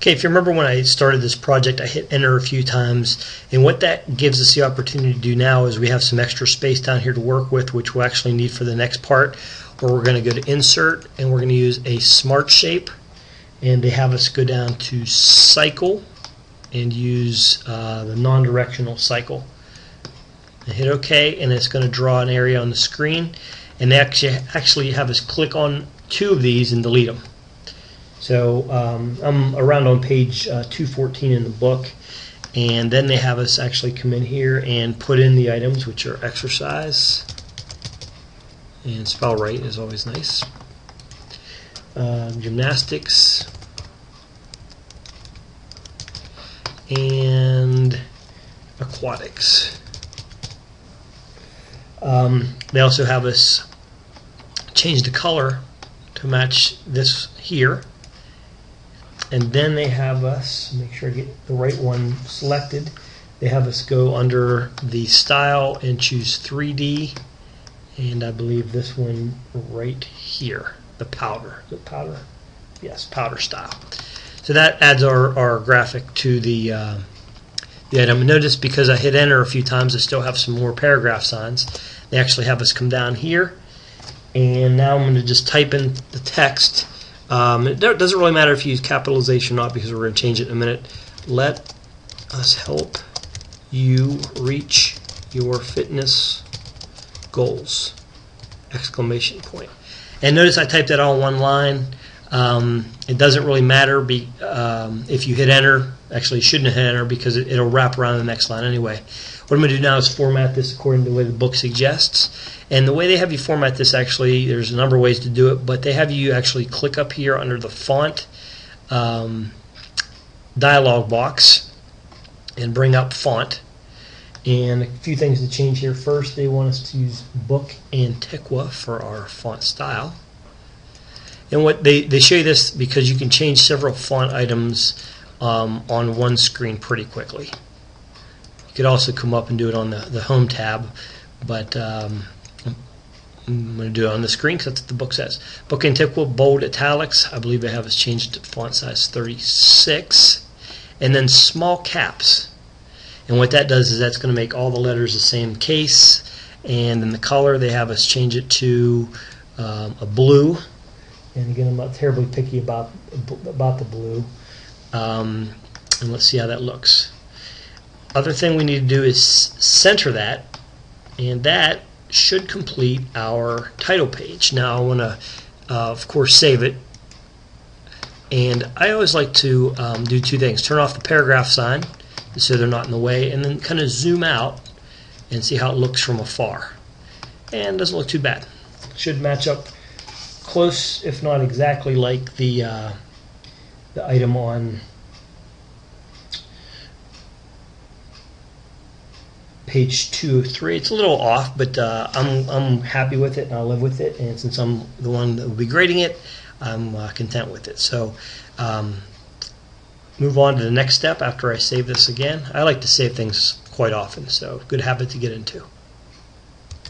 Okay, if you remember when I started this project, I hit enter a few times, and what that gives us the opportunity to do now is we have some extra space down here to work with, which we'll actually need for the next part, where we're going to go to insert and we're going to use a smart shape, and they have us go down to cycle and use the non-directional cycle. And hit OK, and it's going to draw an area on the screen, and they actually have us click on two of these and delete them. So I'm around on page 214 in the book, and then they have us actually come in here and put in the items, which are exercise, and spell right is always nice, gymnastics, and aquatics. They also have us change the color to match this here. And then they have us, make sure I get the right one selected, they have us go under the style and choose 3D, and I believe this one right here, the powder. The powder? Yes, powder style. So that adds our graphic to the item. And notice because I hit enter a few times, I still have some more paragraph signs. They actually have us come down here, and now I'm going to just type in the text. It doesn't really matter if you use capitalization or not, because we're going to change it in a minute. Let us help you reach your fitness goals! Exclamation point. And notice I typed that all in one line. It doesn't really matter if you hit enter. Actually, you shouldn't hit enter because it'll wrap around the next line anyway. What I'm going to do now is format this according to the way the book suggests. And the way they have you format this, actually, there's a number of ways to do it, but they have you actually click up here under the font dialog box and bring up font. And a few things to change here. First, they want us to use Book Antiqua for our font style. And what they show you this because you can change several font items on one screen pretty quickly. You could also come up and do it on the Home tab, but I'm going to do it on the screen because that's what the book says. Book Antiqua, bold, italics. I believe they have us changed to font size 36. And then small caps. And what that does is that's going to make all the letters the same case. And in the color, they have us change it to a blue. And again, I'm not terribly picky about the blue. And let's see how that looks. Other thing we need to do is center that, and that should complete our title page. Now I want to, of course, save it. And I always like to do two things. Turn off the paragraph sign so they're not in the way, and then kind of zoom out and see how it looks from afar. And it doesn't look too bad. Should match up close, if not exactly, like the item on page 203. It's a little off, but I'm happy with it, and I'll live with it. And since I'm the one that will be grading it, I'm content with it. So move on to the next step after I save this again. I like to save things quite often, so good habit to get into.